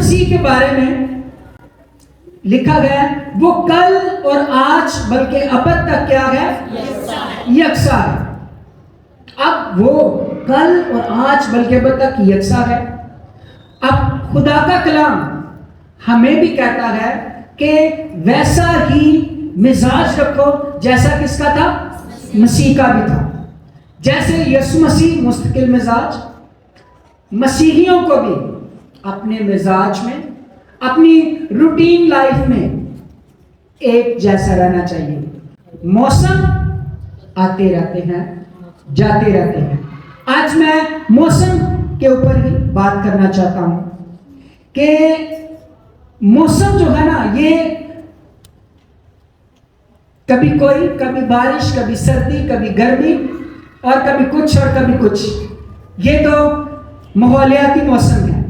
مسیح کے بارے میں لکھا گیا ہے وہ کل اور آج بلکہ ابد تک کیا ہے؟ یکساں ہے۔ اب وہ کل اور آج بلکہ ابد تک یکساں ہے۔ اب خدا کا کلام ہمیں بھی کہتا ہے کہ ویسا ہی مزاج رکھو جیسا کس کا تھا؟ مسیح کا بھی تھا۔ جیسے یسوع مسیح مستقل مزاج، مسیحیوں کو بھی اپنے مزاج میں، اپنی روٹین لائف میں ایک جیسا رہنا چاہیے۔ موسم آتے رہتے ہیں، جاتے رہتے ہیں۔ آج میں موسم کے اوپر ہی بات کرنا چاہتا ہوں کہ موسم جو ہے نا، یہ کبھی کوئی، کبھی بارش، کبھی سردی، کبھی گرمی، اور کبھی کچھ اور کبھی کچھ، یہ تو ماحولیاتی موسم ہے۔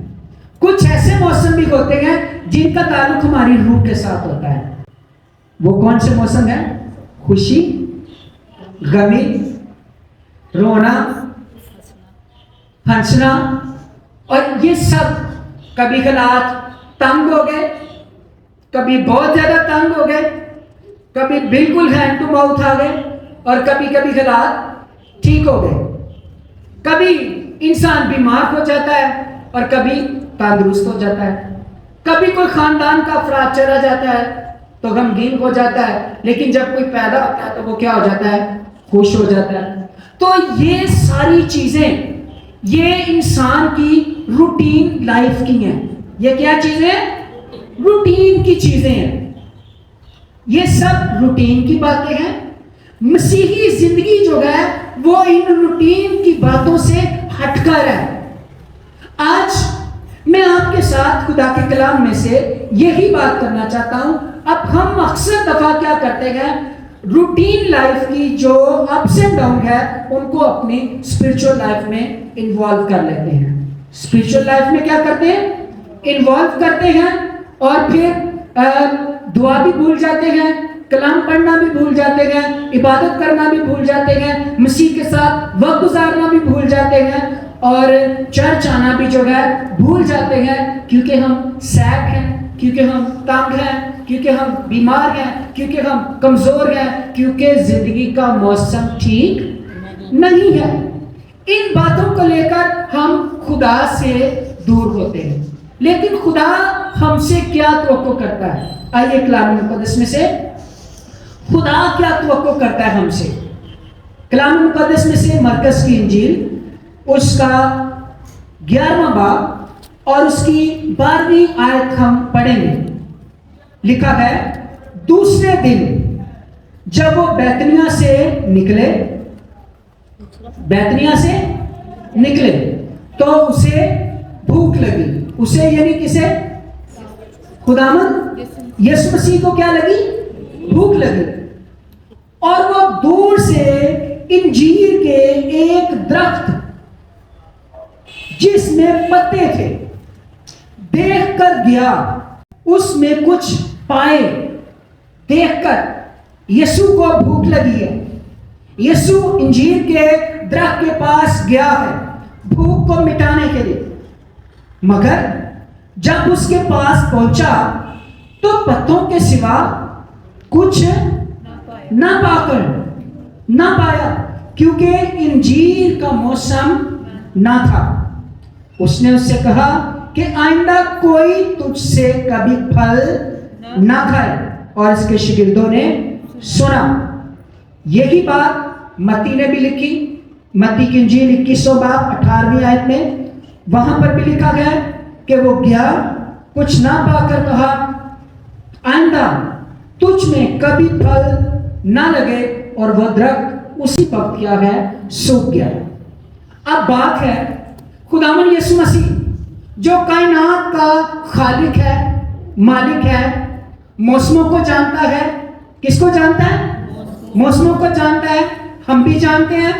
کچھ ایسے موسم بھی ہوتے ہیں جن کا تعلق ہماری روح کے ساتھ ہوتا ہے۔ وہ کون سے موسم ہیں؟ خوشی، غمی، رونا، ہنسنا، اور یہ سب کبھی حالات تنگ ہو گئے، کبھی بہت زیادہ تنگ ہو گئے، کبھی بالکل ہینڈ ٹو ماؤتھ آ گئے، اور کبھی کبھی حالات ٹھیک ہو گئے۔ کبھی انسان بیمار ہو جاتا ہے اور کبھی تندرست ہو جاتا ہے۔ کبھی کوئی خاندان کا افراد چلا جاتا ہے تو غمگین ہو جاتا ہے، لیکن جب کوئی پیدا ہوتا ہے تو وہ کیا ہو جاتا ہے؟ خوش ہو جاتا ہے۔ تو یہ ساری چیزیں یہ انسان کی روٹین لائف کی ہیں۔ یہ کیا چیزیں؟ روٹین کی چیزیں ہیں۔ یہ سب روٹین کی باتیں ہیں۔ مسیحی زندگی جو ہے وہ ان روٹین کی باتوں سے ہٹ کر ہے۔ آج میں آپ کے ساتھ خدا کے کلام میں سے یہی بات کرنا چاہتا ہوں۔ اب ہم اکثر دفعہ کیا کرتے ہیں؟ روٹین لائف کی جو اپس اینڈ ڈاؤن ہے ان کو اپنی اسپرچول لائف میں انوالو کر لیتے ہیں۔ اسپرچول لائف میں کیا کرتے ہیں؟ انوالو کرتے ہیں، اور پھر دعا بھی بھول جاتے ہیں، کلام پڑھنا بھی بھول جاتے ہیں، عبادت کرنا بھی بھول جاتے ہیں، مسیح کے ساتھ وقت گزارنا بھی بھول جاتے ہیں، اور چرچ آنا بھی جو ہے بھول جاتے ہیں، کیونکہ ہم سیک ہیں، کیونکہ ہم تنگ ہیں، کیونکہ ہم بیمار ہیں، کیونکہ ہم کمزور ہیں، کیونکہ زندگی کا موسم ٹھیک نہیں ہے۔ ان باتوں کو لے کر ہم خدا سے دور ہوتے ہیں۔ لیکن خدا ہم سے کیا توقع کرتا ہے؟ آئیے کلام مقدس میں سے خدا کیا توقع کرتا ہے ہم سے۔ کلام مقدس میں سے مرکز کی انجیل اس کا 11واں باب اور اس کی 12ویں آیت ہم پڑھیں گے۔ لکھا ہے، دوسرے دن جب وہ بیتنیہ سے نکلے تو اسے بھوک لگی۔ اسے یعنی کسے؟ خداوند یسوع مسیح کو کیا لگی؟ بھوک لگی، اور وہ دور سے انجیر کے ایک درخت جس میں پتے تھے دیکھ کر گیا۔ اس میں کچھ پائے، دیکھ کر یسوع کو بھوک لگی ہے۔ یسوع انجیر کے درخت کے پاس گیا ہے بھوک کو مٹانے کے لیے، مگر جب اس کے پاس پہنچا تو پتوں کے سوا کچھ نہ پایا، کیونکہ انجیر کا موسم نہ تھا۔ اس نے اس سے کہا کہ آئندہ کوئی تجھ سے کبھی پھل نہ کھائے، اور اس کے شاگردوں نے سنا۔ یہی بات متی نے بھی لکھی، متی کی انجیل 21 باب 18ویں آیت میں، وہاں پر بھی لکھا گیا کہ وہ گیا، کچھ نہ پا کر کہا آئندہ تجھ میں کبھی پھل نہ لگے، اور وہ درخت اسی وقت کیا ہے؟ سوکھ گیا۔ اب بات ہے خداوند یسوع مسیح جو کائنات کا خالق ہے، مالک ہے، موسموں کو جانتا ہے۔ کس کو جانتا ہے؟ موسموں کو جانتا ہے۔ ہم بھی جانتے ہیں۔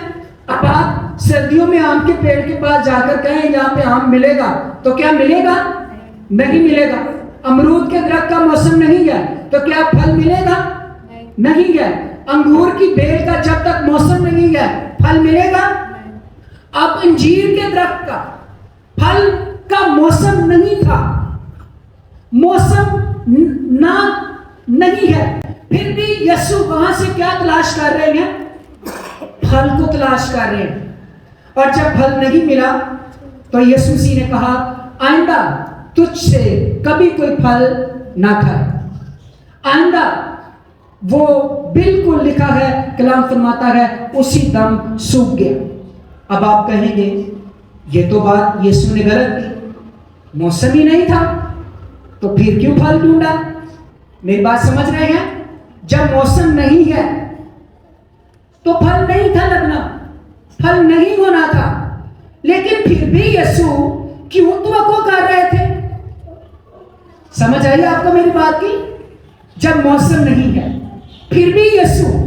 اب آپ سردیوں میں آم کے پیڑ کے پاس جا کر کہیں یہاں پہ آم ملے گا تو کیا ملے گا؟ نہیں ملے گا۔ امرود کے درخت کا موسم نہیں ہے تو کیا پھل ملے گا؟ نہیں ہے۔ انگور کی بیل کا جب تک موسم نہیں ہے پھل ملے گا؟ اب انجیر کے درخت کا پھل کا موسم نہیں تھا، موسم نہ نہیں ہے، پھر بھی یسوع وہاں سے کیا تلاش کر رہے ہیں؟ پھل کو تلاش کر رہے ہیں. اور جب پھل نہیں ملا تو یسوع مسیح نے کہا آئندہ تجھ سے کبھی کوئی پھل نہ کھائے. آئندہ وہ بالکل لکھا ہے، کلام فرماتا ہے اسی دم سوکھ گیا. اب آپ کہیں گے یہ تو بات یسوع نے غلط کی، موسم ہی نہیں تھا تو پھر کیوں پھل ڈھونڈا؟ میری بات سمجھ رہے ہیں؟ جب موسم نہیں ہے تو پھل نہیں تھا لگنا، پھل نہیں ہونا تھا، لیکن پھر بھی یسوع کیوں توقع کر رہے تھے؟ سمجھ آئی آپ کو میری بات کی؟ جب موسم نہیں ہے پھر بھی یسوع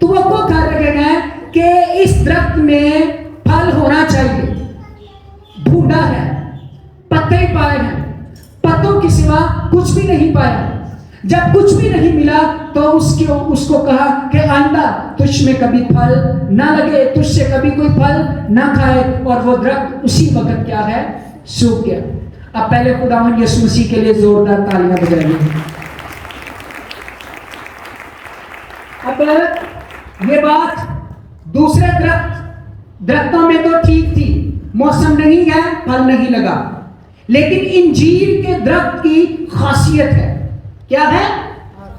توقع کر رہے ہیں کہ اس درخت میں پھل ہونا چاہیے. ڈھونڈا ہے، پتے ہی پائے ہیں، پتوں کے سوا کچھ بھی نہیں پایا. جب کچھ بھی نہیں ملا تو اس کو کہا کہ آئندہ تجھ میں کبھی پھل نہ لگے، تجھ سے کبھی کوئی پھل نہ کھائے. اور وہ درخت اسی وقت کیا ہے؟ سوکھ گیا. اب پہلے خداوند یسوع مسیح کے لیے زوردار تالیاں بجائیے. اب یہ بات دوسرے درختوں میں تو ٹھیک تھی، موسم نہیں ہے، پھل نہیں لگا، لیکن انجیر کے درخت کی خاصیت ہے. کیا ہے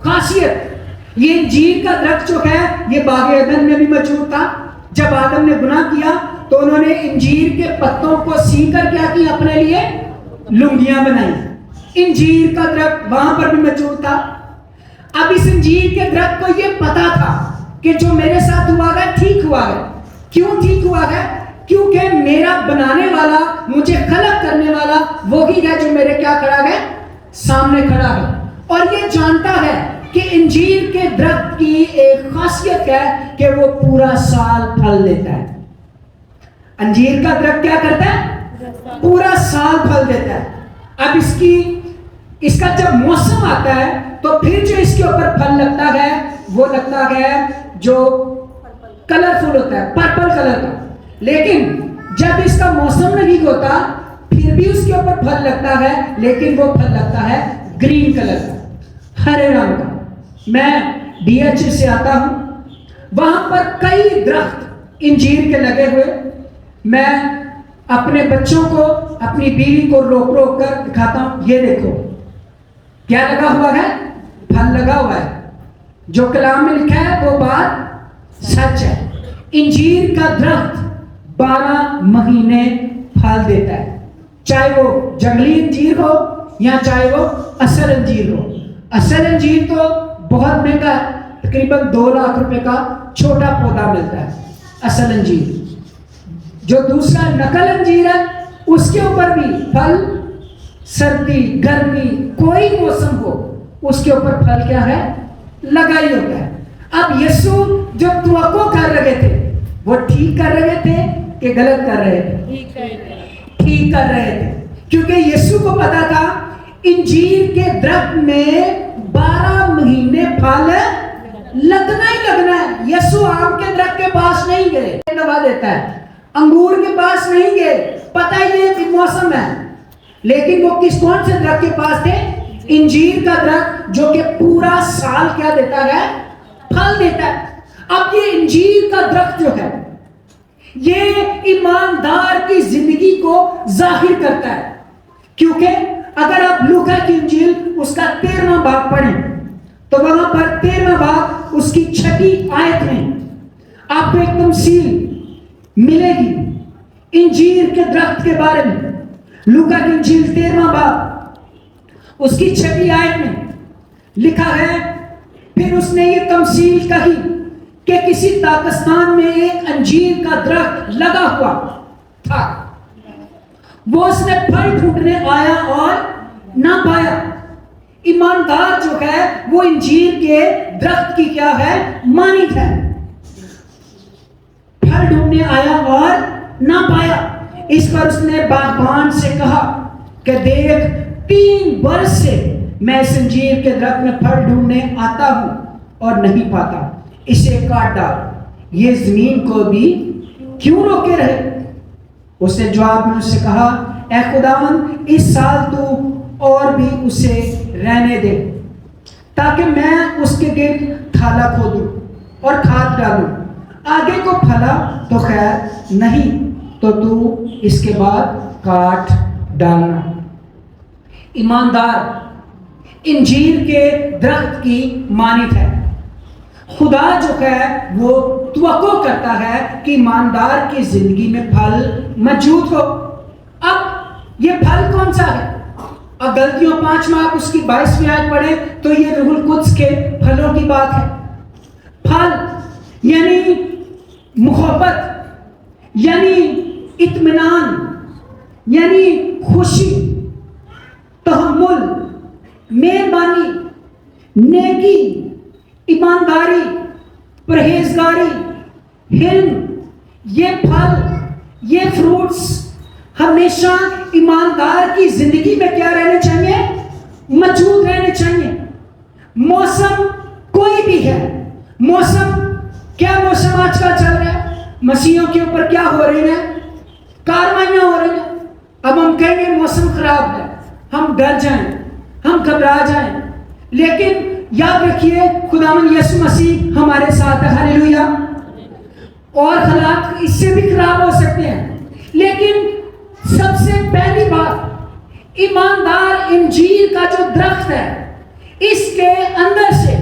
خاصیت؟ یہ انجیر کا درخت جو ہے یہ باغ عدن میں بھی موجود تھا. جب آدم نے گناہ کیا تو انہوں نے انجیر کے پتوں کو سی کر کیا کیا؟ اپنے لیے لنگیاں بنائی. انجیر کا درخت وہاں پر بھی موجود تھا. اب اس انجیر کے درخت کو یہ پتا تھا کہ جو میرے ساتھ ہوا ہے ٹھیک ہوا ہے. کیوں ٹھیک ہوا ہے؟ کیونکہ میرا بنانے والا، مجھے خلق کرنے والا وہی ہے جو میرے کیا کھڑا ہے؟ سامنے کھڑا ہے. اور یہ جانتا ہے کہ انجیر کے درخت کی ایک خاصیت ہے کہ وہ پورا سال پھل دیتا ہے. انجیر کا درخت کیا کرتا ہے؟ پورا سال پھل دیتا ہے. اب اس کا جب موسم آتا ہے تو پھر جو اس کے اوپر پھل لگتا ہے وہ لگتا ہے جو کلرفل ہوتا ہے، پرپل کلر کا. لیکن جب اس کا موسم نہیں ہوتا پھر بھی اس کے اوپر پھل لگتا ہے، لیکن وہ پھل لگتا ہے گرین کلر کا، ہرے رنگ کا. میں ڈی ایچ سے آتا ہوں، وہاں پر کئی درخت انجیر کے لگے ہوئے. میں اپنے بچوں کو، اپنی بیوی کو روک کر دکھاتا ہوں، یہ دیکھو کیا لگا ہوا ہے؟ پھل لگا ہوا ہے. جو کلام میں لکھا ہے وہ بات سچ ہے. انجیر کا درخت 12 مہینے پھل دیتا ہے، چاہے وہ جنگلی انجیر ہو یا چاہے وہ اصل انجیر ہو. اصل انجیر تو بہت مہنگا ہے، تقریباً 2 لاکھ روپے کا چھوٹا پودا ملتا ہے اصل انجیر. جو دوسرا نقل انجیر ہے اس کے اوپر بھی پھل، سردی گرمی کوئی موسم ہو اس کے اوپر پھل کیا ہے؟ لگا ہی ہوتا ہے. اب یسوع جو توقع کر رہے تھے وہ ٹھیک کر رہے تھے کہ غلط کر رہے تھے؟ ٹھیک کر رہے تھے، کیونکہ یسوع کو پتا تھا انجیر کے درخت میں 12 مہینے پھل لگنا ہی لگنا ہے. یسوع آم کے درخت کے پاس نہیں گئے، دوا دیتا ہے، انگور کے پاس نہیں گئے، پتہ ہی نہیں کہ موسم ہے، لیکن وہ کون سے درخت کے پاس تھے؟ انجیر کا درخت جو کہ پورا سال کیا دیتا ہے؟ پھل دیتا ہے. اب یہ انجیر کا درخت جو ہے یہ ایماندار کی زندگی کو ظاہر کرتا ہے. کیونکہ اگر آپ لوکا کی انجیل اس کا 13واں باب پڑھیں تو وہاں پر 13واں باب اس کی 6 آیت میں آپ کو ایک تمثیل ملے گی انجیر کے درخت کے بارے میں. لوکا کی انجیل 13واں باب اس کی 6 آیت میں لکھا ہے، پھر اس نے یہ تمثیل کہی کہ کسی داغستان میں ایک انجیر کا درخت لگا ہوا تھا. وہ اس نے پھل ڈھونڈنے آیا اور نہ پایا. ایماندار جو ہے وہ انجیر کے درخت کی کیا ہے؟ مانند ہے. پھل ڈھونڈنے آیا اور نہ پایا. اس پر اس نے باغبان سے کہا کہ دیکھ 3 برس سے میں اس انجیر کے درخت میں پھل ڈھونڈنے آتا ہوں اور نہیں پاتا، اسے کاٹ ڈال، یہ زمین کو بھی کیوں روکے رہے؟ اس نے جواب میں اس سے کہا، اے خداوند اس سال تو اور بھی اسے رہنے دے تاکہ میں اس کے گرد تھالا کھودوں اور کھاد ڈالوں، آگے کو پھلا تو خیر نہیں تو اس کے بعد کاٹ ڈالنا۔ ایماندار انجیر کے درخت کی مانند ہے۔ خدا جو ہے وہ توقع کرتا ہے کہ ایماندار کی زندگی میں پھل موجود ہو۔ اب یہ پھل کون سا ہے؟ اب غلطیوں 5 آپ اس کی 22ویں آیت پڑھیں تو یہ روح القدس کے پھلوں کی بات ہے۔ پھل یعنی محبت، یعنی اطمینان، یعنی خوشی، تحمل، مہربانی، نیکی، ایمانداری، پرہیزگاری، حلم۔ یہ پھل، یہ فروٹس ہمیشہ ایماندار کی زندگی میں کیا رہنے چاہیے؟ موجود رہنے چاہیے۔ موسم کوئی بھی ہے، موسم کیا موسم آج کل چل رہا ہے؟ مسیحوں کے اوپر کیا ہو رہی ہیں؟ کاروائیاں ہو رہی ہیں۔ اب ہم کہیں گے موسم خراب ہے، ہم ڈر جائیں، ہم گھبرا جائیں، لیکن یاد رکھیے خداوند یسوع مسیح ہمارے ساتھ ہے۔ ہاللیلویا۔ اور حالات اس سے بھی خراب ہو سکتے ہیں، لیکن سب سے پہلی بات، ایماندار انجیر کا جو درخت ہے، اس کے اندر سے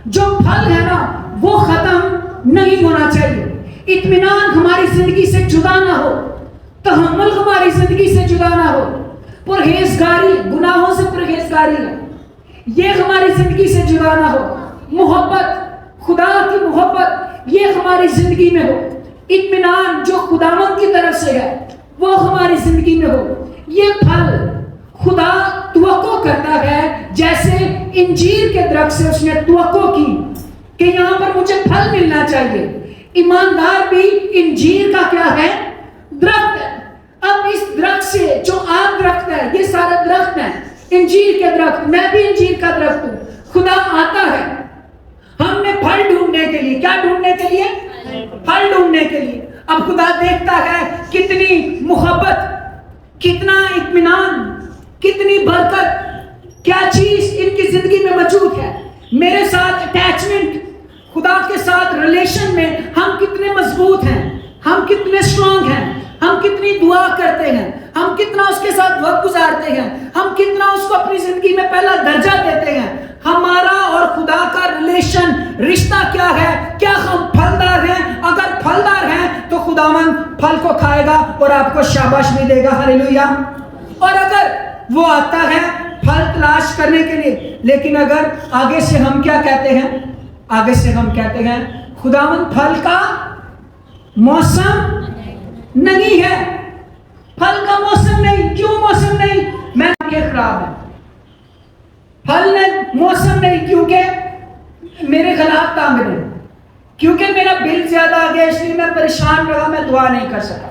جو پھل ہے نا وہ ختم نہیں ہونا چاہیے۔ اطمینان ہماری زندگی سے جدا نہ ہو، تحمل ہماری زندگی سے جدا نہ ہو، پرہیزگاری، گناہوں سے پرہیزگاری ہے، یہ ہماری زندگی سے جدا نہ ہو، محبت، خدا کی محبت یہ ہماری زندگی میں ہو، اطمینان جو خداوند کی طرف سے ہے وہ ہماری زندگی میں ہو۔ یہ پھل خدا توقع کرتا ہے، جیسے انجیر کے درخت سے اس نے توقع کی کہ یہاں پر مجھے پھل ملنا چاہیے۔ ایماندار بھی انجیر کا کیا ہے؟ درخت ہے۔ اب اس درخت سے جو آپ درخت ہے، یہ سارا درخت ہے، انجیر کے درخت، میں بھی انجیر کا درخت ہوں۔ خدا آتا ہے ہم نے پھل ڈھونڈنے کے لیے، کیا ڈھونڈنے کے لیے؟ پھل ڈھونڈنے کے لیے۔ اب خدا دیکھتا ہے کتنی محبت، کتنا اطمینان، کتنی برکت، کیا چیز ان کی زندگی میں موجود ہے۔ میرے ساتھ اٹیچمنٹ، خدا کے ساتھ ریلیشن میں ہم کتنے مضبوط ہیں، ہم کتنے اسٹرانگ ہیں، ہم کتنی دعا کرتے ہیں، ہم کتنا اس کے ساتھ وقت گزارتے ہیں، ہم کتنا اس کو اپنی زندگی میں پہلا درجہ دیتے ہیں۔ ہمارا اور خدا کا ریلیشن، رشتہ کیا ہے؟ کیا ہم پھلدار ہیں؟ اگر پھلدار ہیں تو خداوند پھل کو کھائے گا اور آپ کو شاباش بھی دے گا۔ ہاللیلویا۔ اور اگر وہ آتا ہے پھل تلاش کرنے کے لیے، لیکن اگر آگے سے ہم کیا کہتے ہیں؟ آگے سے ہم کہتے ہیں خداوند پھل کا موسم نہیں ہے، پھل کا موسم نہیں۔ کیوں موسم نہیں؟ میں کہ خراب ہے، پھل نے موسم نہیں، کیونکہ میرے غلات تانگ رہے، کیونکہ میرا بل زیادہ آ گیا، اس لیے میں پریشان رہا، میں دعا نہیں کر سکا۔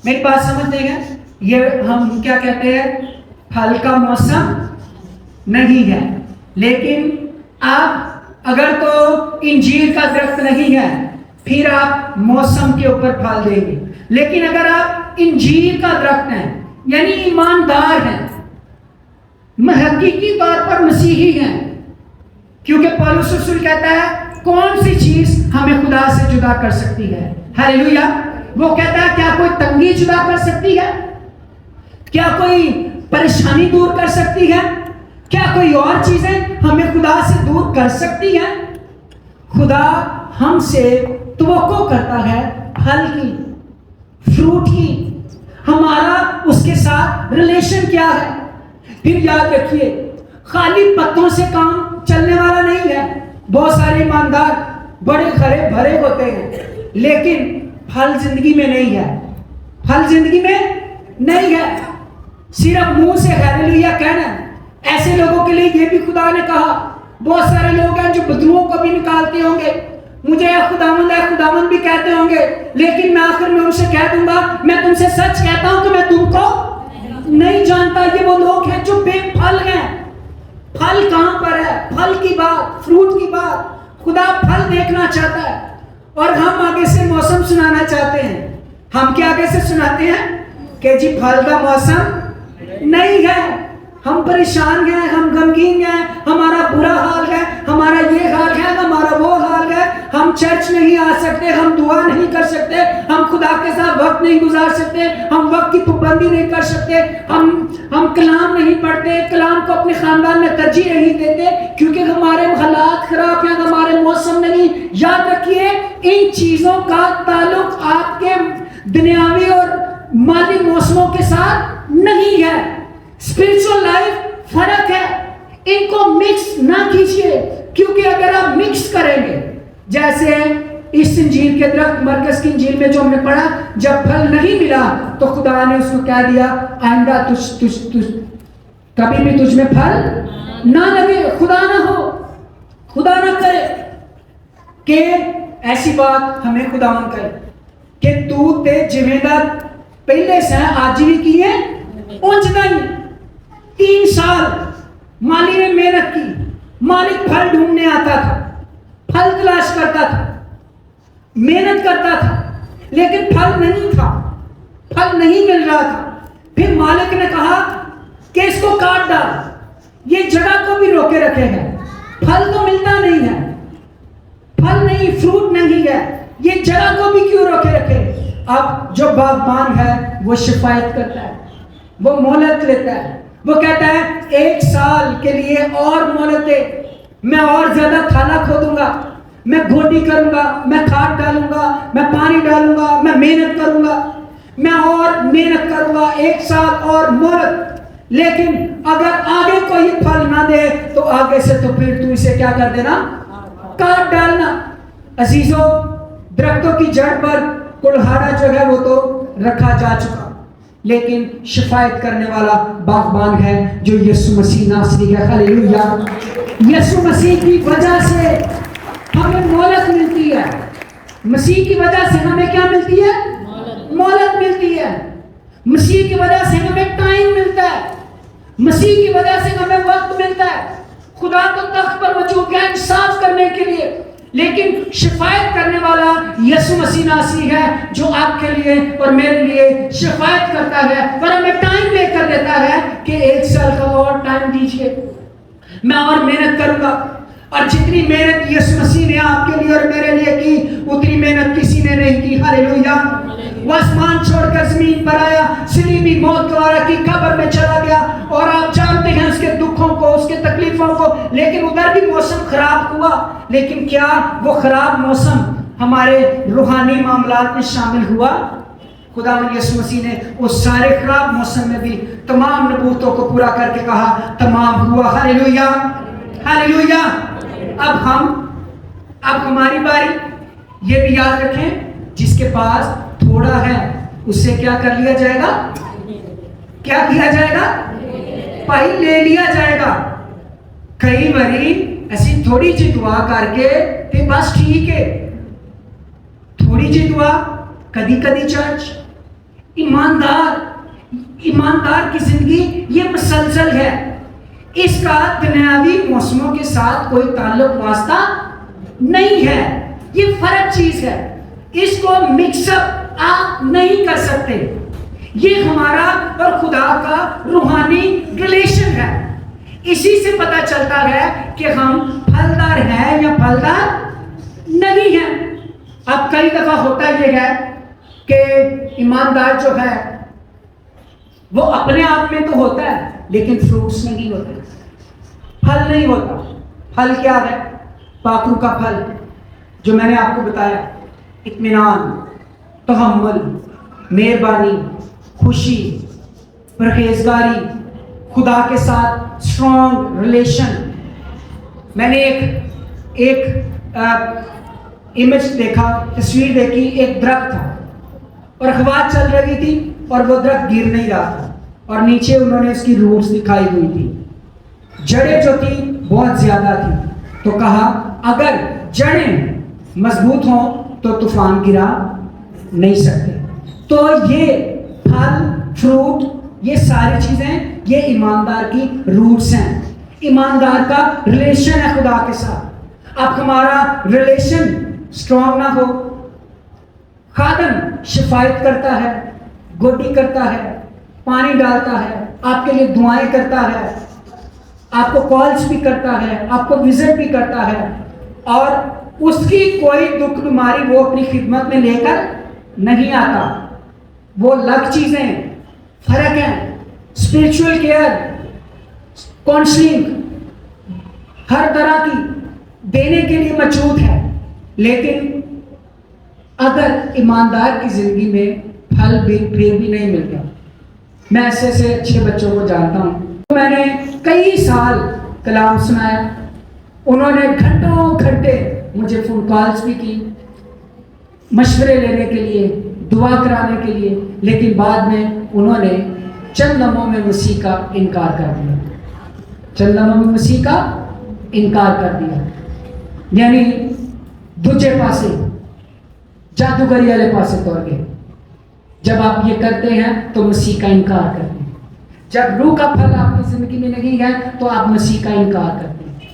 میری بات سمجھتے ہیں؟ یہ ہم کیا کہتے ہیں؟ پھل کا موسم نہیں ہے۔ لیکن آپ اگر تو انجیر کا درخت نہیں ہے، پھر آپ موسم کے اوپر پھل دیں گے۔ لیکن اگر آپ انجیر کا درخت ہیں، یعنی ایماندار ہیں، حقیقی طور پر مسیحی ہیں، کیونکہ پولس رسول کہتا ہے کون سی چیز ہمیں خدا سے جدا کر سکتی ہے؟ ہاللیلویا۔ وہ کہتا ہے کیا کوئی تنگی جدا کر سکتی ہے؟ کیا کوئی پریشانی دور کر سکتی ہے؟ کیا کوئی اور چیزیں ہمیں خدا سے دور کر سکتی ہیں؟ خدا ہم سے توقع کرتا ہے پھل کی، فروٹ کی۔ ہمارا اس کے ساتھ ریلیشن کیا ہے؟ پھر یاد رکھیے خالی پتوں سے کام چلنے والا نہیں ہے۔ بہت سارے ایماندار بڑے ہرے بھرے ہوتے ہیں، لیکن پھل زندگی میں نہیں ہے، پھل زندگی میں نہیں ہے، صرف منہ سے ہاللیلویا کہنا۔ ایسے لوگوں کے لیے یہ بھی خدا نے کہا، بہت سارے لوگ ہیں جو بدبوؤں کو بھی نکالتے ہوں گے، مجھے اے خداوند بھی کہتے ہوں گے، لیکن میں آخر میں ان سے کہہ دوں گا میں تم سے سچ کہتا ہوں کہ میں تم کو نہیں جانتا۔ یہ وہ لوگ ہیں جو بے پھل ہیں۔ پھل کہاں پر ہے؟ پھل کی بات، فروٹ کی بات، خدا پھل دیکھنا چاہتا ہے، اور ہم آگے سے موسم سنانا چاہتے ہیں۔ ہم کیا آگے سے سناتے ہیں کہ جی پھل کا موسم نہیں ہے، ہم پریشان ہیں, ہم غمگین ہیں, ہمارا برا حال ہے, ہمارا یہ حال ہے, ہمارا وہ حال ہے, ہم چرچ نہیں آ سکتے, ہم دعا نہیں کر سکتے, ہم خدا کے ساتھ وقت نہیں گزار سکتے, ہم وقت کی پابندی نہیں کر سکتے, ہم کلام نہیں پڑھتے, کلام کو اپنے خاندان میں ترجیح نہیں دیتے کیونکہ ہمارے حالات خراب ہیں, ہمارے موسم نہیں. یاد رکھیے ان چیزوں کا تعلق آپ کے دنیاوی اور مالی موسموں کے ساتھ نہیں ہے. اسپرچل لائف فرق ہے, ان کو مکس نہ کیجیے, کیونکہ اگر آپ مکس کریں گے, جیسے اس انجیل کے درخت مرکز کی انجیل میں جو ہم نے پڑھا, جب پھل نہیں ملا تو خدا نے اس کو کہہ دیا آئندہ کبھی بھی تجھ میں پھل نہ لگے. خدا نہ ہو, خدا نہ کرے کہ ایسی بات ہمیں خدا نہ کرے کہ تو تے جویں دا پہلے سے آج بھی کیے اونج نہیں. 3 سال مالی نے محنت کی, مالک پھل ڈھونڈنے آتا تھا, پھل تلاش کرتا تھا, محنت کرتا تھا, لیکن پھل نہیں تھا, پھل نہیں مل رہا تھا. پھر مالک نے کہا کہ اس کو کاٹ ڈال, یہ جگہ کو بھی روکے رکھے گا, پھل تو ملتا نہیں ہے, پھل نہیں, فروٹ نہیں ہے, یہ جگہ کو بھی کیوں روکے رکھے. اب جو باغبان ہے وہ شفایت کرتا ہے, وہ مہلت لیتا ہے, وہ کہتا ہے 1 سال کے لیے اور مہلت دے, میں اور زیادہ تھالا کھودوں گا, میں گھوٹی کروں گا, میں کھاد ڈالوں گا, میں پانی ڈالوں گا, میں محنت کروں گا, میں اور محنت کروں گا, 1 سال اور مہلت. لیکن اگر آگے کوئی پھل نہ دے تو آگے سے تو پھر تو اسے کیا کر دینا, کاٹ ڈالنا. عزیزو, درختوں کی جڑ پر کلہاڑا جو ہے وہ تو رکھا جا چکا, لیکن شفایت کرنے والا باغبان ہے جو یسوع مسیح ناصری ہے. ہلیلویا. یسوع مسیح کی وجہ سے ہمیں مہلت ملتی ہے, مسیح کی وجہ سے ہمیں کیا ملتی ہے, مہلت ملتی ہے. مسیح کی وجہ سے ہمیں ٹائم ملتا ہے, مسیح کی وجہ سے ہمیں وقت ملتا ہے. خدا تو تخت پر موجود ہے انصاف کرنے کے لیے, لیکن شفایت کرنے والا یسوع مسیح ناصری ہے جو آپ کے لیے اور میرے لیے شفایت کرتا ہے اور ہمیں ٹائم لے کر دیتا ہے کہ 1 سال کا اور ٹائم دیجیے, میں اور محنت کروں گا. اور جتنی محنت یسوع مسیح نے آپ کے لیے اور میرے لیے کی, اتنی محنت کسی نے نہیں کی. ہلیلویا. وہ آسمان چھوڑ کر زمین پر آیا, صلیبی موت گوارا کی, قبر میں چلا گیا, اور آپ جانتے ہیں اس کے دکھوں کو, اس کے تکلیفوں کو. لیکن ادھر بھی موسم خراب ہوا, لیکن کیا وہ خراب موسم ہمارے روحانی معاملات میں شامل ہوا؟ خدا یسوع مسیح نے اس سارے خراب موسم میں بھی تمام نبوتوں کو پورا کر کے کہا تمام ہوا. ہلیلویا, ہلیلویا. اب ہماری باری. یہ بھی یاد رکھیں, جس کے پاس تھوڑا ہے اس سے کیا کر لیا جائے گا, کیا کیا جائے گا, بھائی لے لیا جائے گا. کئی باری ایسی تھوڑی سی دعا کر کے کہ بس ٹھیک ہے, تھوڑی سی دعا, کدی کدی چرچ. ایماندار کی زندگی یہ مسلسل ہے, اس کا دنیاوی موسموں کے ساتھ کوئی تعلق واسطہ نہیں ہے. یہ فرق چیز ہے, اس کو مکس اپ آپ نہیں کر سکتے. یہ ہمارا اور خدا کا روحانی ریلیشن ہے. اسی سے پتہ چلتا ہے کہ ہم پھلدار ہیں یا پھلدار نہیں ہیں. اب کئی دفعہ ہوتا یہ ہے کہ ایماندار جو ہے وہ اپنے آپ میں تو ہوتا ہے لیکن فروٹس نہیں ہوتے, پھل نہیں ہوتا. پھل کیا ہے؟ پاکرو کا پھل جو میں نے آپ کو بتایا, اطمینان, تحمل, مہربانی, خوشی, پرہیزگاری, خدا کے ساتھ اسٹرانگ ریلیشن. میں نے ایک امیج دیکھا, تصویر دیکھی, ایک درخت تھا اور ہوا چل رہی تھی اور وہ درخت گر نہیں رہا تھا, اور نیچے انہوں نے اس کی روٹس دکھائی ہوئی تھی, جڑیں جو تھی بہت زیادہ تھی. تو کہا اگر جڑیں مضبوط ہوں تو طوفان گرا نہیں سکتے. تو یہ پھل, فروٹ, یہ ساری چیزیں یہ ایماندار کی روٹس ہیں. ایماندار کا ریلیشن ہے خدا کے ساتھ. اب ہمارا ریلیشن اسٹرانگ نہ ہو, خادم شفایت کرتا ہے, گوڈی کرتا ہے, پانی ڈالتا ہے, آپ کے لیے دعائیں کرتا ہے، آپ کو کالز بھی کرتا ہے، آپ کو وزٹ بھی کرتا ہے، اور اس کی کوئی دکھ بیماری وہ اپنی خدمت میں لے کر نہیں آتا. وہ الگ چیزیں، فرق ہیں. اسپرچول کیئر، کاؤنسلنگ ہر طرح کی دینے کے لیے مچھوت ہے، لیکن اگر ایماندار کی زندگی میں پھل بھی پھر بھی نہیں ملتا. میں ایسے اچھے بچوں کو جانتا ہوں، میں نے کئی سال کلام سنایا، انہوں نے گھنٹوں گھنٹے مجھے فون کالز بھی کی مشورے لینے کے لیے، دعا کرانے کے لیے، لیکن بعد میں انہوں نے چند لمحوں میں مسیح کا انکار کر دیا. چند لمحوں میں مسیح کا انکار کر دیا، یعنی دوجے پاسے، جادوگری والے پاسے توڑ گئے. جب آپ یہ کرتے ہیں تو مسیح کا انکار کرتے ہیں. جب روح کا پھل آپ کی زندگی میں نہیں ہے تو آپ مسیح کا انکار کرتے ہیں.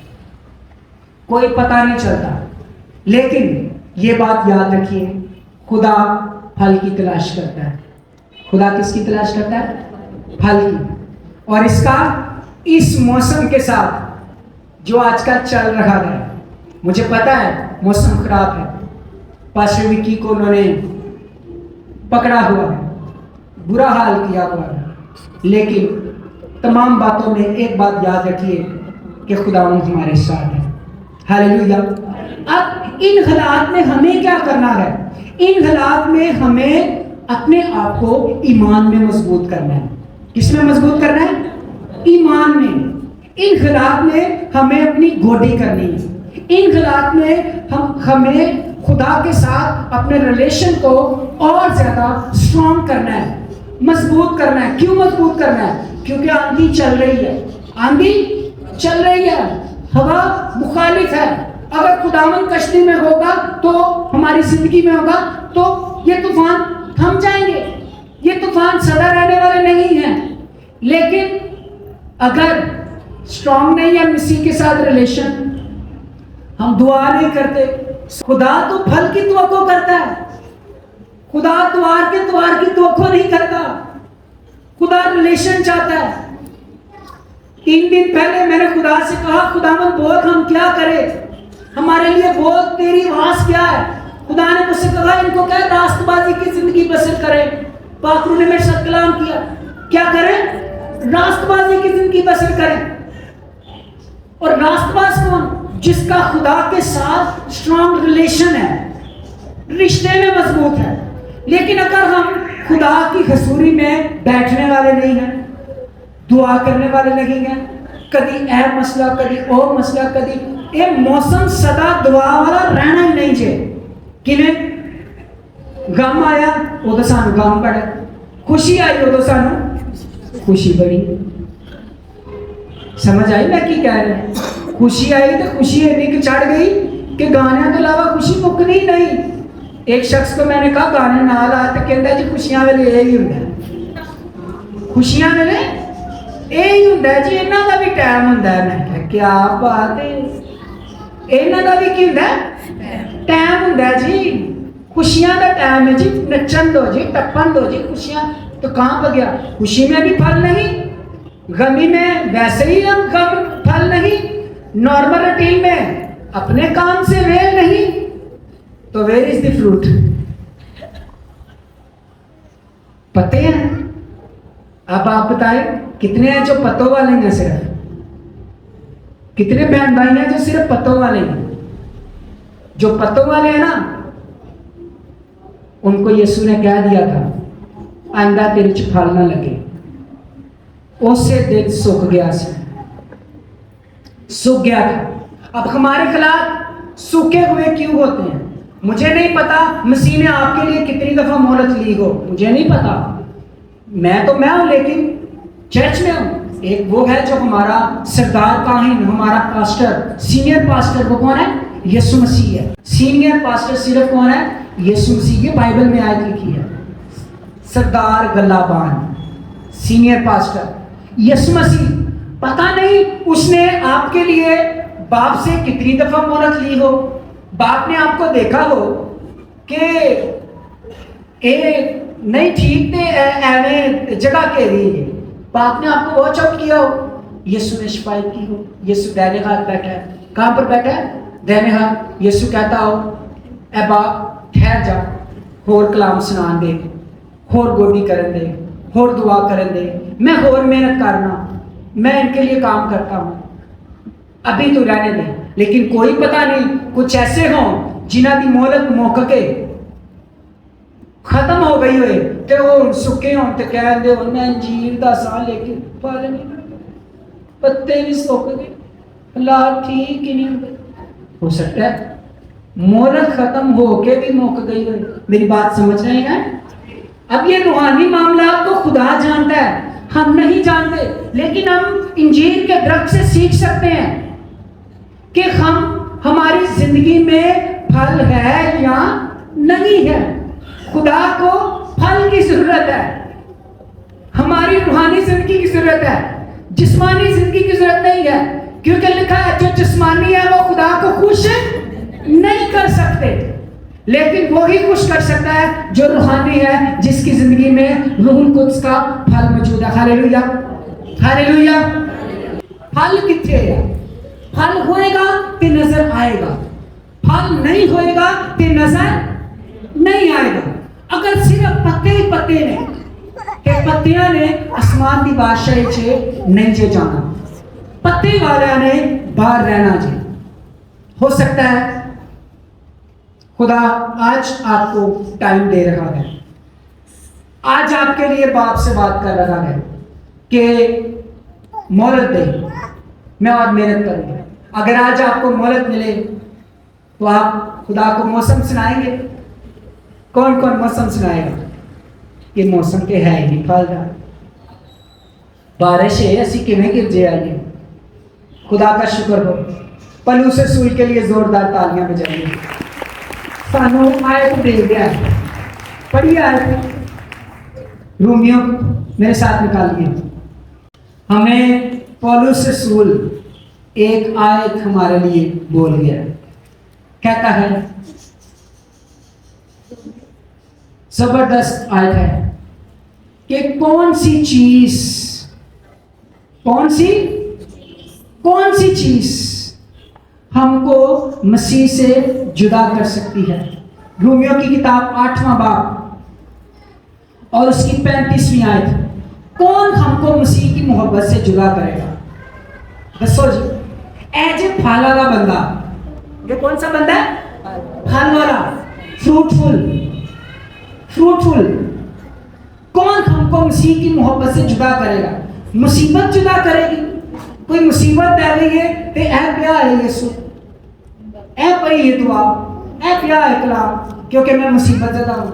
کوئی پتہ نہیں چلتا. لیکن یہ بات یاد رکھیے، خدا پھل کی تلاش کرتا ہے. خدا کس کی تلاش کرتا ہے؟ پھل کی. اور اس موسم کے ساتھ جو آج کل چل رہا ہے، مجھے پتا ہے موسم خراب ہے، پاسٹر وکی کو انہوں نے پکڑا ہوا ہے، برا حال کیا ہوا ہے، لیکن تمام باتوں میں ایک بات یاد رکھیے کہ خداوند ہمارے ساتھ ہے. ہاللیلویا. اب ان حالات میں ہمیں کیا کرنا ہے؟ ان حالات میں ہمیں اپنے آپ کو ایمان میں مضبوط کرنا ہے. کس میں مضبوط کرنا ہے؟ ایمان میں. ان حالات میں ہمیں اپنی گوڈی کرنی ہے. ان حالات میں ہمیں خدا کے ساتھ اپنے ریلیشن کو اور زیادہ اسٹرانگ کرنا ہے، مضبوط کرنا ہے. کیوں مضبوط کرنا ہے؟ کیونکہ آندھی چل رہی ہے. آندھی چل رہی ہے، ہوا مخالف ہے. اگر خداوند کشتی میں ہوگا تو ہماری زندگی میں ہوگا تو یہ طوفان تھم جائیں گے. یہ طوفان سدا رہنے والے نہیں ہیں. لیکن اگر اسٹرانگ نہیں ہے مسیح کے ساتھ ریلیشن، ہم دعا نہیں کرتے. خدا تو پھل کی توقع کرتا ہے، خدا توار کی توقع نہیں کرتا. خدا ریلیشن چاہتا ہے. 3 دن پہلے میں نے خدا سے کہا، خداوند بہت ہم کیا کریں، ہمارے لیے بہت تیری آواز کیا ہے. خدا نے مجھ سے کہا ان کو کیا راست بازی کی زندگی بسر کریں. پاک روح نے میرے ساتھ کلام کیا، کیا کریں؟ راست بازی کی زندگی بسر کریں. اور راست باز کون؟ جس کا خدا کے ساتھ اسٹرانگ ریلیشن ہے، رشتے میں مضبوط ہے. لیکن اگر ہم خدا کی حضوری میں بیٹھنے والے نہیں ہیں، دعا کرنے والے نہیں ہیں، کبھی اے مسئلہ، کبھی او مسئلہ، کبھی اے موسم سدا دعا والا رہنا ہی نہیں چاہیے. کنہیں غم آیا وہ تو سانو غم پڑے، خوشی آئی وہ تو سانو خوشی بڑی. سمجھ آئی میں کی کہہ رہے ہیں؟ خوشی آئی تو خوشی اتنی کہ چڑھ گئی کہ گانے کے علاوہ خوشی مکنی نہیں. ایک شخص کو میں نے کہا گانے نہ لا تو کہتا جی خوشیاں ویلے یہی ہوں ہے، خوشیاں ویلے یہی ہوں جی، یہاں کا بھی ٹائم ہوں. میں کہا کیا بات ہے، یہاں کا بھی کی ہوں ٹائم ہوں جی، خوشیاں کا ٹائم ہے جی، نچن دو جی، ٹپن دو جی. خوشیاں تو کہاں پہ گیا؟ خوشی میں بھی پھل نہیں، غمی میں ویسے ہی ہم غم پھل نہیں، نارمل روٹین میں اپنے کام سے ویل نہیں، تو ویئر از دی فروٹ؟ پتے ہیں؟ اب آپ بتائیں کتنے ہیں جو پتوں والے ہیں؟ صرف کتنے بہن بھائی ہیں جو صرف پتوں والے ہیں؟ جو پتوں والے ہیں نا، ان کو یسوع نے کہہ دیا تھا آئندہ تیرے چ پھل نہ لگے. اس سے دل سوکھ گیا، سوکھ گیا تھا. اب ہمارے خلاف سوکھے ہوئے کیوں ہوتے ہیں؟ مجھے نہیں پتا مسیح نے آپ کے لیے کتنی دفعہ مہلت لی ہو، مجھے نہیں پتا. میں تو میں ہوں، لیکن چرچ میں ہوں. ایک وہ ہے جو ہمارا سردار کاہن، ہمارا پاسٹر، سینئر پاسٹر، وہ کون ہے؟ یسوع مسیح ہے. سینئر پاسٹر صرف کون ہے؟ یسوع مسیح. یہ بائبل میں آیت لکھی ہے. سردار گلہ بان، سینئر پاسٹر یسوع مسیح. پتہ نہیں اس نے آپ کے لیے باپ سے کتنی دفعہ مہلت لی ہو. باپ نے آپ کو دیکھا ہو کہ اے نہیں ٹھیک تے ایویں جگہ کے دی باپ نے آپ کو واچ آؤٹ کیا ہو, یسوع نے شفایت کی ہو, یسوع دائنے ہاتھ بیٹھا ہے. کہاں پر بیٹھا ہے؟ دائنے ہاتھ. یسوع کہتا ہو اے باپ ٹھہر جا, ہور کلام سنان دے, ہور گوڈی کرن دے, ہور دعا کرن دے, میں ہور محنت کرنا, میں ان کے لیے کام کرتا ہوں, ابھی تو رہنے دے. لیکن کوئی پتہ نہیں, کچھ ایسے ہوں جنہ دی مہلت موقع کے ختم ہو گئی ہوئے تے وہ سکے ہوں تے کہہ دے انہیں انجیر دا سا لے کے پھل نہیں, پتے بھی سوک گئے, حالات ٹھیک ہی نہیں ہوئے. ہو سکتا ہے مہلت ختم ہو کے بھی موقع گئی ہوئے. میری بات سمجھ رہے ہیں؟ اب یہ روحانی معاملات تو خدا جانتا ہے, ہم نہیں جانتے. لیکن ہم انجیر کے درخت سے سیکھ سکتے ہیں کہ ہماری زندگی میں پھل ہے یا نہیں ہے. خدا کو پھل کی ضرورت ہے, ہماری روحانی زندگی کی ضرورت ہے, جسمانی زندگی کی ضرورت نہیں ہے. کیونکہ لکھا ہے جو جسمانی ہے وہ خدا کو خوش نہیں کر سکتے, لیکن وہی خوش کر سکتا ہے جو روحانی ہے, جس کی زندگی میں روح القدس کا پھل موجود ہے. ہاللیلویا, ہاللیلویا. پھل کتنے ہے؟ پھل ہوئے گا تو نظر آئے گا, پھل نہیں ہوئے گا تو نظر نہیں آئے گا. اگر صرف پتے ہی پتے نے کہ پتیاں نے آسمان کی بادشاہی چے نہیں جے جانا, پتے والا نے باہر رہنا جی. ہو سکتا ہے خدا آج آپ کو ٹائم دے رہا ہے, آج آپ کے لیے باپ سے بات کر رہا ہے کہ مہلت دے, میں اور محنت کروں. اگر آج آپ کو مہلت ملے تو آپ خدا کو موسم سنائیں گے. کون کون موسم سنائے گا؟ یہ موسم کے ہے ہی پھل دا, بارش ہے اسی کیویں گر جے آئیے. خدا کا شکر ہو. پلوس رسول کے لیے زوردار تالیاں بجائیے. سانو آیت دے گیا ہے, پڑھیے آیت رومیوں میرے ساتھ نکالیے. ہمیں پولس رسول ایک آیت ہمارے لیے بول گیا, کہتا ہے, زبردست آیت ہے کہ کون سی چیز ہم کو مسیح سے جدا کر سکتی ہے. رومیوں کی کتاب 8واں باب اور اس کی 35ویں آیت. کون ہم کو مسیح کی محبت سے جدا کرے گا؟ دسو جی. اے جو پھل والا بندہ, یہ کون سا بندہ ہے؟ پھل والا, فروٹفل. کون ہم کو مسیح کی محبت سے جدا کرے گا؟ مصیبت جدا کرے گی. کوئی مصیبت دے رہی ہے تو اے پیا ہے یسوع, اے پڑھی یہ دعا, اے پیا ہے کلام, کیونکہ میں مصیبت زدہ ہوں.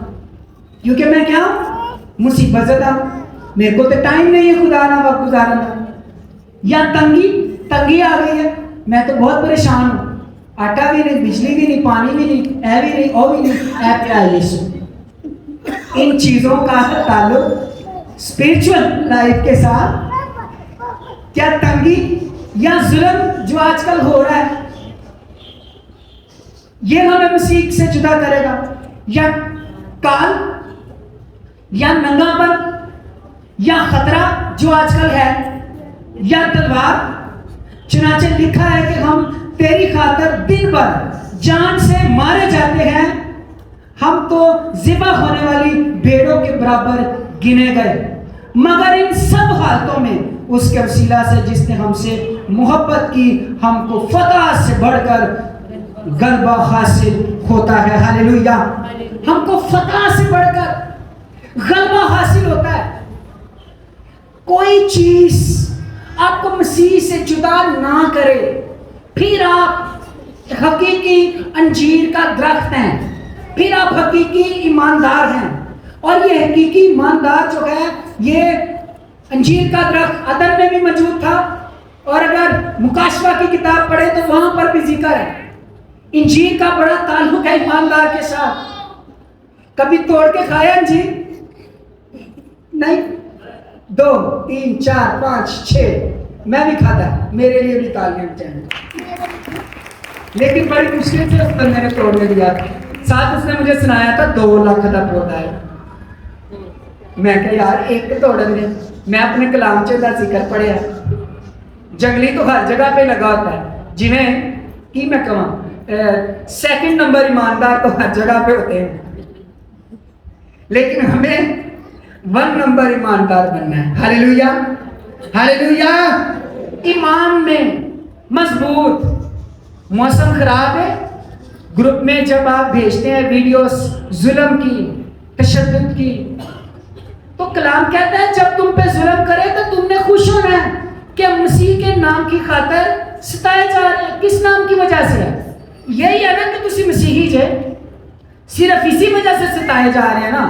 کیونکہ میں کیا ہوں؟ مصیبت زدہ ہوں. میرے کو تو ٹائم نہیں ہے خدا نہ وقت گزارنا. یا تنگی آ گئی ہے, میں تو بہت پریشان ہوں, آٹا بھی نہیں, بجلی بھی نہیں, پانی بھی نہیں, اے بھی نہیں, او بھی نہیں. اے پیا ہے یسوع. ان چیزوں کا تعلق اسپرچل لائف کے ساتھ کیا تنگی یا ظلم جو آج کل ہو رہا ہے یہ ہمیں مسیح سے جدا کرے گا؟ یا کال یا ننگا پن یا خطرہ جو آج کل ہے, یا تلوار؟ چنانچہ لکھا ہے کہ ہم تیری خاطر دن بھر جان سے مارے جاتے ہیں, ہم تو ذبح ہونے والی بھیڑوں کے برابر گنے گئے. مگر ان سب حالتوں میں اس کے وسیلہ سے جس نے ہم سے محبت کی, ہم کو فتح سے بڑھ کر غلبہ حاصل ہوتا ہے. ہاللیلویا. ہم کو فتح سے بڑھ کر غلبہ حاصل ہوتا ہے. کوئی چیز آپ کو مسیح سے جدا نہ کرے, پھر آپ حقیقی انجیر کا درخت ہیں, پھر آپ حقیقی ایماندار ہیں. اور یہ حقیقی ایماندار جو ہے, یہ انجیر کا درخت عدن میں بھی موجود تھا, اور اگر مکاشفہ کی کتاب پڑھے تو وہاں پر بھی ذکر ہے. انجیر کا بڑا تعلق ہے ایماندار کے ساتھ. کبھی توڑ کے کھایا انجیر؟ نہیں. 2 3 4 5 6 میں بھی کھاتا, میرے لیے بھی تالیاں چاہیے. لیکن بڑی مشکل سے اس بندے نے توڑنے دیا. ساتھ اس نے مجھے سنایا تھا 2 لاکھ کا پودا ہے. میں کہا یار ایک توڑ دیں, میں اپنے کلام چ دا ذکر پڑھیا جنگلی تو ہر جگہ پہ لگا ہوتا ہے جنہیں کی میں کہوں سیکنڈ نمبر ایماندار تو ہر جگہ پہ ہوتے ہیں لیکن ہمیں 1 نمبر ایماندار بننا ہے. ہاللیلویا ہاللیلویا. ایمان میں مضبوط. موسم خراب ہے, گروپ میں جب آپ بھیجتے ہیں ویڈیوز ظلم کی, تشدد کی, تو کلام کہتا ہے جب تم پہ ظلم کرے تو تم نے خوش ہونا ہے کہ مسیح کے نام کی خاطر ستائے جا رہے ہیں. کس نام کی وجہ سے ہے؟ یہی ہے نا کہ تسی مسیحی جے, صرف اسی وجہ سے ستائے جا رہے ہیں نا,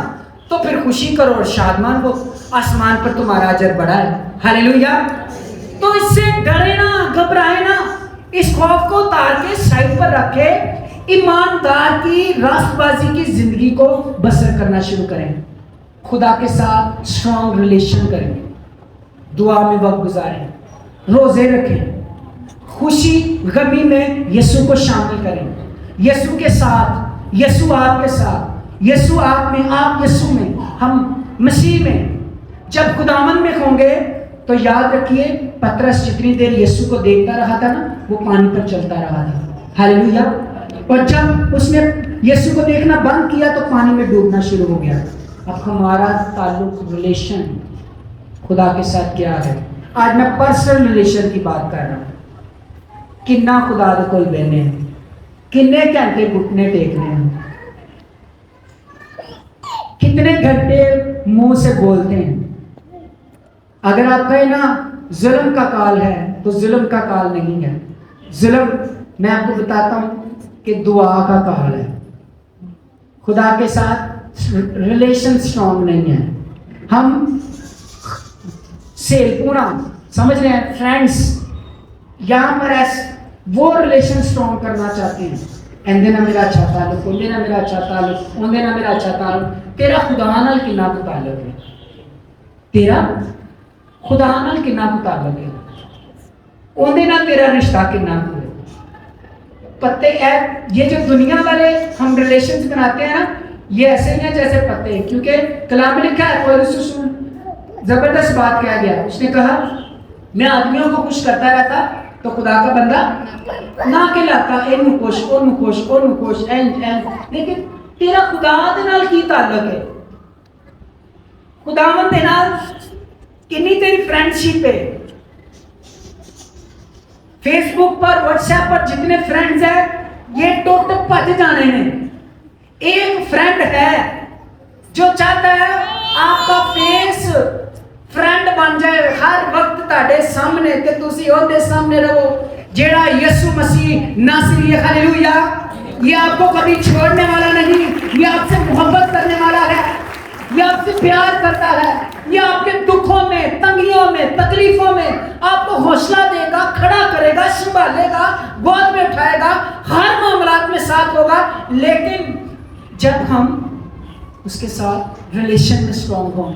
تو پھر خوشی کرو اور شادمان ہو, آسمان پر تمہارا اجر بڑا ہے. ہاللیلویا. تو اس سے ڈرے نا, گھبرائے نا, اس خوف کو اتار کے سائڈ پر رکھے, ایماندار کی راست بازی کی زندگی کو بسر کرنا شروع کریں, خدا کے ساتھ اسٹرانگ ریلیشن کریں, دعا میں وقت گزاریں, روزے رکھیں, خوشی غمی میں یسوع کو شامل کریں, یسوع کے ساتھ, یسوع آپ کے ساتھ, یسوع آپ میں, آپ یسوع میں, ہم مسیح میں. جب خداوند میں ہوں گے تو یاد رکھیے پترس جتنی دیر یسوع کو دیکھتا رہا تھا نا وہ پانی پر چلتا رہا تھا. ہاللیلویا. اور جب اس نے یسوع کو دیکھنا بند کیا تو پانی میں ڈوبنا شروع ہو گیا. اب ہمارا تعلق ریلیشن خدا کے ساتھ کیا ہے؟ آج میں پرسنل ریلیشن کی بات کر رہا ہوں. کنا خدا دے کوئی بہنے ہیں, کنے گھنٹے گھٹنے ٹیکنے ہیں, کتنے گھنٹے منہ سے بولتے ہیں. اگر آپ کہیں نا ظلم کا کال ہے تو ظلم کا کال نہیں ہے. ظلم میں آپ کو بتاتا ہوں کہ دعا کا کال ہے. خدا کے ساتھ ریلیشن سٹرونگ نہیں ہے. ہم سیل پونا سمجھ رہے ہیں فرینڈس, یہاں پر وہ ریلیشن سٹرونگ کرنا چاہتے ہیں. اندے نہ میرا اچھا تعلق, اندے نہ میرا اچھا تعلق, اندے نہ میرا اچھا تعلق. تیرا خدا نال کنا کو تعلق ہے؟ تیرا خدا نال کنا کو تعلق ہے؟ اندے نہ تیرا رشتہ کنا کو ہے؟ پتے یہ جو دنیا والے ہم ریلیشنز بناتے ہیں نا, یہ ایسے ہی ہیں جیسے پتے, کیونکہ کلام میں لکھا ہے پولس زبردست بات کہا گیا. اس نے کہا میں آدمیوں کو خوش کرتا رہتا تو خدا کا بندہ نہ کہلاتا. ان خوش, ان خوش, ان خوش, لیکن تیرا خدا دے نال کی تعلق ہے؟ خداوند دے نال کنی تیری فرینڈ شپ ہے؟ فیس بک پر, واٹس ایپ پر جتنے فرینڈز ہیں یہ ٹوٹ پھٹ جانے ہیں. ایک فرینڈ ہے جو چاہتا ہے آپ کا فیس فرینڈ بن جائے ہر وقت تاڑے سامنے کہ تسی او دے سامنے رہو, جیڑا یسوع مسیح ناصری. ہاللیلویا. یہ آپ کو کبھی چھوڑنے والا نہیں, یہ آپ سے محبت کرنے والا ہے, یہ آپ سے پیار کرتا ہے, یہ آپ کے دکھوں میں, تنگیوں میں, تکلیفوں میں آپ کو حوصلہ دے گا, کھڑا کرے گا, سنبھالے گا, گود میں اٹھائے گا, ہر معاملات میں ساتھ ہوگا. لیکن جب ہم اس کے ساتھ ریلیشن میں سٹرونگ ہوں,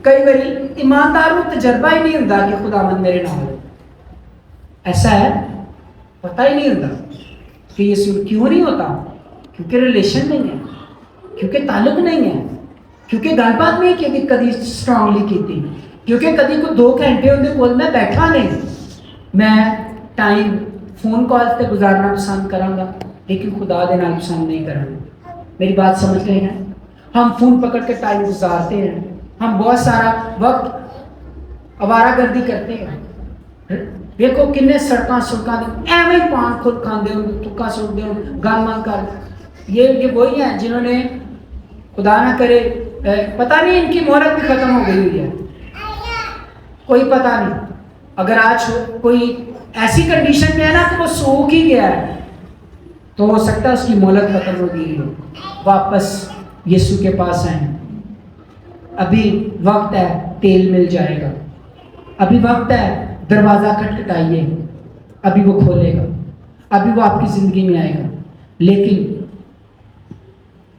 کئی باری ایمانداروں تجربہ ہی نہیں ہوتا کہ خداوند میرے نال ہے. ایسا ہے, پتہ ہی نہیں ہوتا کہ یہ کیوں نہیں ہوتا, کیونکہ ریلیشن نہیں ہے, کیونکہ تعلق نہیں ہے, کیونکہ گل بات نہیں کہ کدی سٹرونگلی کی, کیونکہ کدی کو 2 گھنٹے ان کے کول میں بیٹھا نہیں. میں ٹائم فون کال سے گزارنا پسند کروں گا لیکن خدا دے نال پسند نہیں کروں گا. میری بات سمجھ رہے ہیں؟ ہم فون پکڑ کے ٹائم گزارتے ہیں, ہم بہت سارا وقت آوارہ گردی کرتے ہیں. دیکھو کنے سڑکاں ایویں پان خود کھاندے ہوں, تکا سٹتے ہوں, گل مان کر. یہ وہی ہیں جنہوں نے خدا نہ کرے پتہ نہیں ان کی مہلت بھی ختم ہو گئی ہوئی ہے, کوئی پتہ نہیں. اگر آج کوئی ایسی کنڈیشن میں ہے نا کہ وہ سوکھ ہی گیا ہے تو ہو سکتا ہے اس کی مہلت ختم ہو گئی ہو, واپس یسوع کے پاس آئیں. ابھی وقت ہے, تیل مل جائے گا. ابھی وقت ہے, دروازہ کھٹکھٹائیے, ابھی وہ کھولے گا, ابھی وہ آپ کی زندگی میں آئے گا. لیکن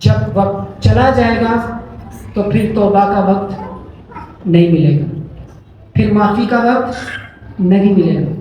جب وقت چلا جائے گا تو پھر توبہ کا وقت نہیں ملے گا, پھر معافی کا وقت نہیں ملے گا.